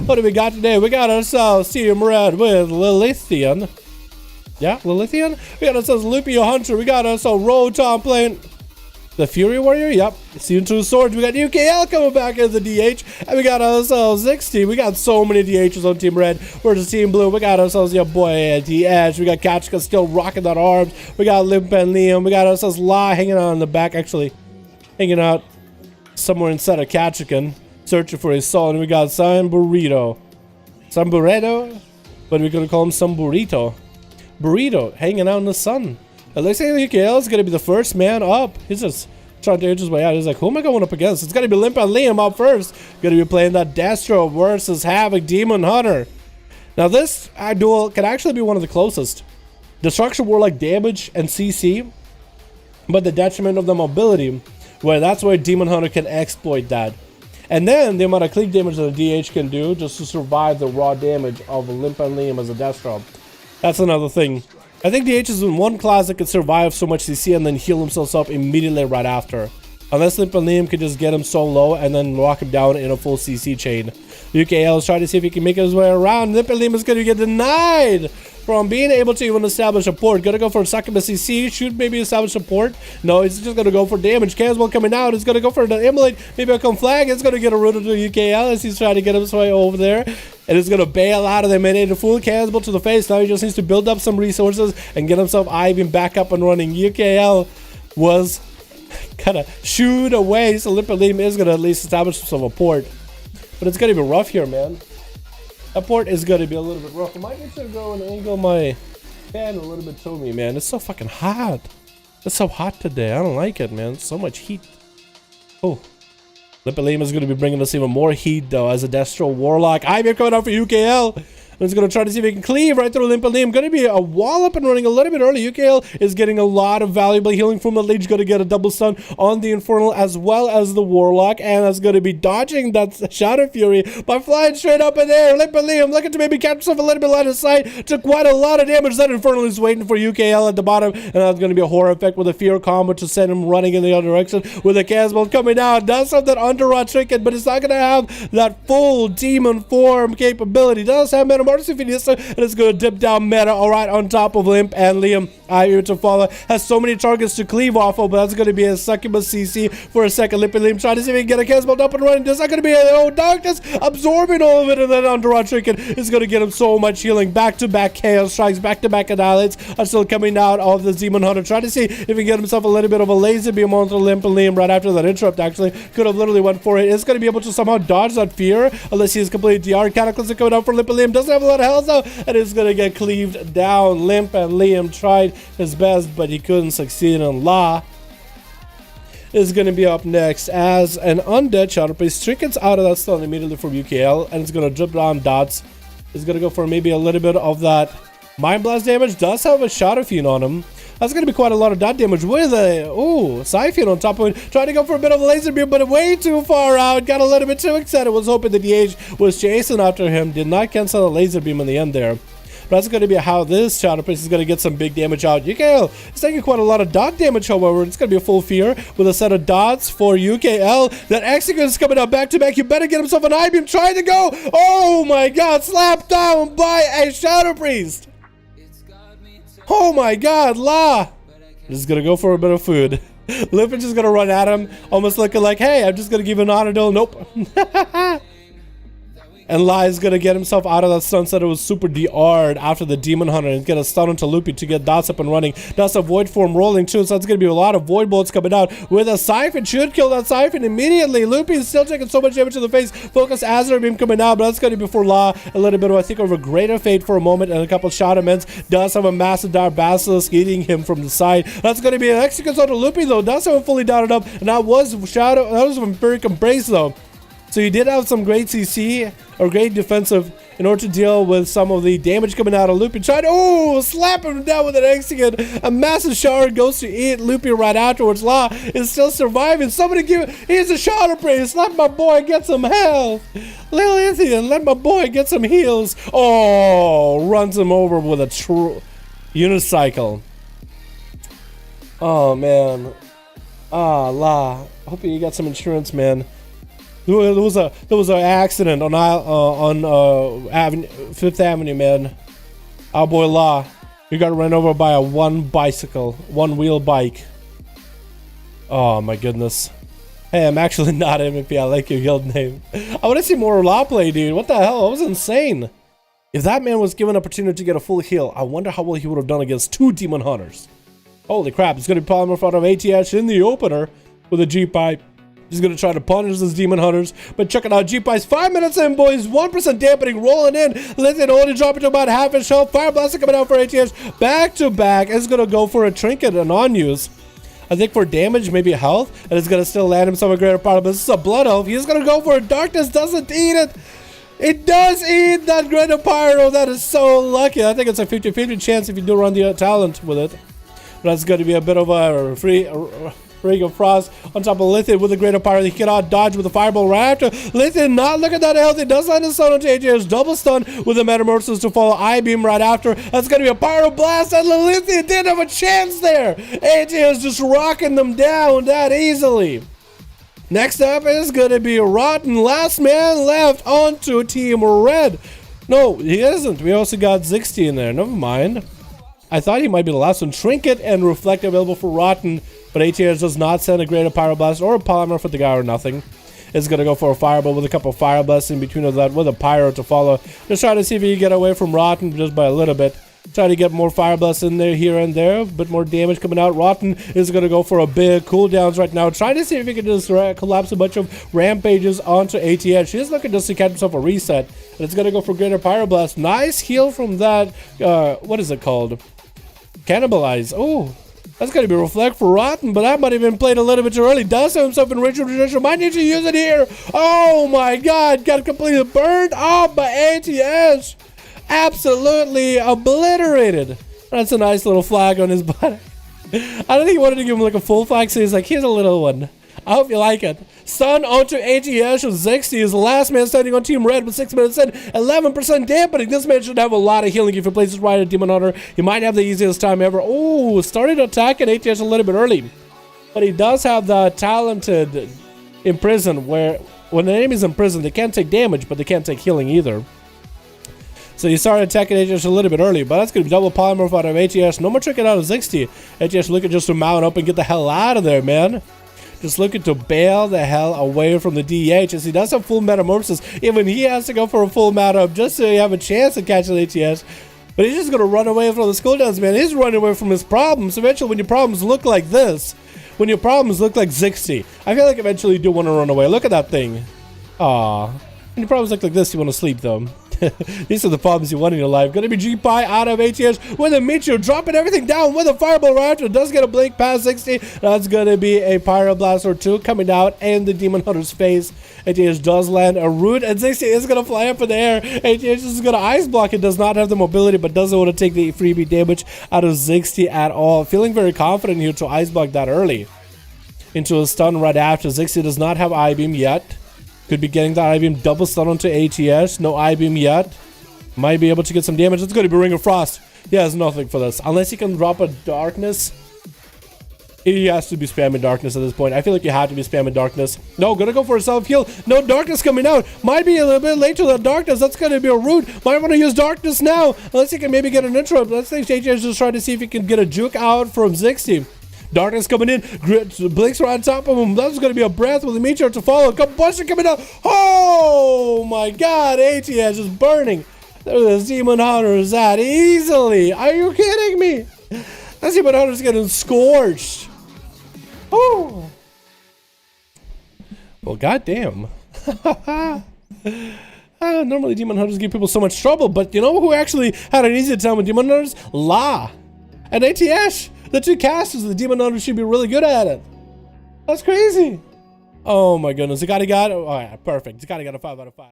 What do we got today? We got ourselves Team Red with Lilithian. Yeah, Lilithian? We got ourselves Lupio Hunter. We got ourselves Rotom playing the Fury Warrior. Yep. Seeing Two Swords. We got UKL coming back as the DH. And we got ourselves 60. We got so many DHs on Team Red versus Team Blue. We got ourselves your boy the Edge. We got Kachka still rocking that arms. We got Limp and Liam. We got ourselves La hanging out in the back. Actually, hanging out somewhere inside of Kachikan, searching for his soul. And we got Samburrito. Samburrito? But we're gonna call him Samburrito. Burrito hanging out in the sun. It looks like UKL is gonna be the first man up. He's just trying to edge his way out. He's like, who am I going up against? It's gonna be Limp and Liam up first. Gonna be playing that Destro versus Havoc Demon Hunter. Now this duel can actually be one of the closest. Destruction Warlock damage and CC, but the detriment of the mobility, where that's where Demon Hunter can exploit that. And then the amount of click damage that a DH can do just to survive the raw damage of Limp and Liam as a Destro. That's another thing. I think DH is in one class that can survive so much CC and then heal themselves up immediately right after. Unless Limp and Liam could just get him so low and then lock him down in a full CC chain. UKL is trying to see if he can make his way around. Limp and Liam is going to get denied from being able to even establish a port. Gonna go for a succubus CC. Should maybe establish a port. No, he's just gonna go for damage. Caswell coming out. He's gonna go for the immolate. Maybe a come flag. It's gonna get a root to UKL as he's trying to get his way over there. And it's gonna bail out of the minute. A full Caswell to the face. Now he just needs to build up some resources and get himself Ivy back up and running. UKL was kind of shooed away. So Limp and Liam is gonna at least establish himself a port. But it's gonna be rough here, man. That port is going to be a little bit rough. I might need to go and angle my fan a little bit to me, man. It's so fucking hot. It's so hot today. I don't like it, man. So much heat. Oh. Limp and Liam is going to be bringing us even more heat, though, as a Destro Warlock. I'm coming out for UKL. And he's going to try to see if he can cleave right through Limp and Liam. Going to be a wall up and running a little bit early. UKL is getting a lot of valuable healing from the leech. Going to get a double stun on the Infernal as well as the Warlock. And that's going to be dodging that Shadow Fury by flying straight up in there. Limp and Liam looking to maybe catch himself a little bit line of sight. Took quite a lot of damage. That Infernal is waiting for UKL at the bottom. And that's going to be a horror effect with a Fear combo to send him running in the other direction. With a Caswell coming out. Does have that Underrot trinket, but it's not going to have that full demon form capability. Does have Metamorphosis Finisher. And it's going to dip down meta, alright, on top of Limp and Liam. Here to follow. Has so many targets to cleave off of, but that's going to be a succubus CC for a second. Limp and Liam trying to see if he can get a Caswell up and running. There's not going to be a darkness absorbing all of it, and then Underrot Trinket is going to get him so much healing. Back-to-back Chaos Strikes, back-to-back Annihilates are still coming out of the Demon Hunter. Trying to see if he can get himself a little bit of a laser beam onto Limp and Liam right after that interrupt, actually. Could have literally went for it. It's going to be able to somehow dodge that fear, unless he is completely DR. Cataclysm coming out for Limp and Liam. Doesn't have a lot of health, though, and it's going to get cleaved down. Limp and Liam tried his best, but he couldn't succeed. And La is going to be up next as an undead Shadow Priest. Trinkets out of that stun immediately from UKL, and it's going to drip down dots. It's going to go for maybe a little bit of that Mind Blast damage. Does have a Shadow Fiend on him. That's going to be quite a lot of dot damage with a, Siphon on top of it. Trying to go for a bit of a laser beam, but way too far out. Got a little bit too excited. Was hoping that the DH was chasing after him. Did not cancel the laser beam in the end there. But that's going to be how this Shadow Priest is going to get some big damage out. UKL is taking quite a lot of dot damage, however. It's going to be a full fear with a set of dots for UKL. That Execution is coming out back to back. You better get himself an I-beam. Trying to go. Oh my god. Slapped down by a Shadow Priest. Oh my god. La. Just going to go for a bit of food. Limp is just going to run at him. Almost looking like, hey, I'm just going to give him an auto duel. Nope. And La is going to get himself out of that sunset. It was super DR'd after the Demon Hunter and get a stun into Loopy to get dots up and running. That's a Void Form rolling too, so that's going to be a lot of Void Bolts coming out with a Siphon. Should kill that Siphon immediately. Loopy is still taking so much damage to the face. Focus Azeroth Beam coming out, but that's going to be for La. A little bit of, I think, of a Greater Fate for a moment and a couple Shadow Ments. Does have a massive Dire Basilisk eating him from the side. That's going to be an Execution on Loopy though. Does have him fully dotted up, and that was Shadow. That was a Vampiric Embrace though. So you did have some great CC or great defensive in order to deal with some of the damage coming out of Loopy. Tried to, oh, slap him down with an Execute. A massive shard goes to eat Loopy right afterwards. Law is still surviving. Somebody give it. Here's a shard of praise. Let my boy get some health. Lilithian, let my boy get some heals. Oh, runs him over with a true unicycle. Oh, man. Ah, La. Hoping you got some insurance, man. There was an accident on Fifth Avenue, man. Our boy La, he got run over by a one-wheel bike. Oh my goodness. Hey, I'm actually not MVP. I like your guild name. I want to see more La play, dude. What the hell? That was insane. If that man was given an opportunity to get a full heal, I wonder how well he would have done against 2 Demon Hunters. Holy crap! It's gonna be Polymer front of ATH in the opener with a G-pipe. He's going to try to punish those Demon Hunters. But check it out. G-Pies 5 minutes in, boys. 1% dampening rolling in. Lithian only dropping to about half his health. Fire Blaster coming out for ATH. Back to back. It's going to go for a trinket and on-use. I think for damage, maybe health. And it's going to still land himself a greater part of it. This is a Blood Elf. He's going to go for it. Darkness doesn't eat it. It does eat that Greater Pyro. That is so lucky. I think it's a 50-50 chance if you do run the talent with it. But that's going to be a bit of a Ring of Frost on top of Lithian with a Greater Pyro. He cannot dodge with a Fireball right after. Lithian not looking that healthy. Does land a stun onto AJ's double stun with the Metamorphosis to follow I-Beam right after. That's going to be a Pyro Blast, and Lithian didn't have a chance there. AJ is just rocking them down that easily. Next up is going to be Rotten. Last man left onto Team Red. No, he isn't. We also got Zixty in there. Never mind. I thought he might be the last one. Trinket and Reflect available for Rotten. But ATH does not send a Greater Pyroblast or a Polymer for the guy or nothing. It's going to go for a Fireball with a couple of Fire Blasts in between of that with a Pyro to follow. Just try to see if he can get away from Rotten just by a little bit. Try to get more Fire Blasts in there here and there. A bit more damage coming out. Rotten is going to go for a big cooldowns right now. Trying to see if he can just collapse a bunch of Rampages onto ATH. He's looking just to catch himself a reset. And it's going to go for Greater Pyroblast. Nice heal from that. What is it called? Cannibalize. Oh. That's going to be Reflect for Rotten, but that might have been played a little bit too early. Does have himself in Ritual Tradition. Might need to use it here. Oh my god. Got completely burned off by ATS. Absolutely obliterated. That's a nice little flag on his body. I don't think he wanted to give him like a full flag, so he's like, here's a little one. I hope you like it. Stun onto ATH with Zixty is the last man standing on Team Red with 6 minutes in. 11% dampening. This man should have a lot of healing if he plays his right at Demon Hunter. He might have the easiest time ever. Oh, started attacking ATH a little bit early. But he does have the talented Imprison, where when the enemy is imprisoned, they can't take damage, but they can't take healing either. So he started attacking ATH a little bit early, but that's going to be double Polymorph out of ATH. No more tricking out of Zixty. ATH looking just to mount up and get the hell out of there, man. Just looking to bail the hell away from the DH, as he does have full Metamorphosis. Even he has to go for a full mount up just so he have a chance to catch the ATH. But he's just going to run away from the cooldowns, man. He's running away from his problems. Eventually, when your problems look like this, when your problems look like Zixty, I feel like eventually you do want to run away. Look at that thing. Aww. When your problems look like this, you want to sleep, though. These are the problems you want in your life. Gonna be G-Pie out of ATH with a Meteor, dropping everything down with a Fireball right after. Does get a blink past 60. That's gonna be a Pyroblast or two coming out in the Demon Hunter's face. ATH does land a Root, and 60 is gonna fly up in the air. ATH is gonna Ice Block. It does not have the mobility, but doesn't want to take the freebie damage out of 60 at all. Feeling very confident here to Ice Block that early. Into a stun right after. 60 does not have I-Beam yet. Could be getting that I-Beam double stun onto ATS. No I-Beam yet. Might be able to get some damage. It's going to be Ring of Frost. He has nothing for this. Unless he can drop a Darkness. He has to be spamming Darkness at this point. I feel like you have to be spamming Darkness. No, gonna go for a self-heal. No Darkness coming out. Might be a little bit late to the Darkness. That's gonna be a Root. Might want to use Darkness now. Unless he can maybe get an intro. Let's think ATS just trying to see if he can get a juke out from Zixty. Darkness coming in, blinks right on top of him. That's going to be a breath with a Meteor to follow. Combustion coming out. Oh my god, ATH is burning. There's the Demon Hunters that easily. Are you kidding me? That Demon Hunter's getting scorched. Oh. Well, goddamn. Normally Demon Hunters give people so much trouble, but you know who actually had an easy time with Demon Hunters? La. And ATH. The two casters of the Demon Hunter should be really good at it. That's crazy. Oh my goodness. Zakati got it. Oh yeah, perfect. Zakati got a 5 out of 5.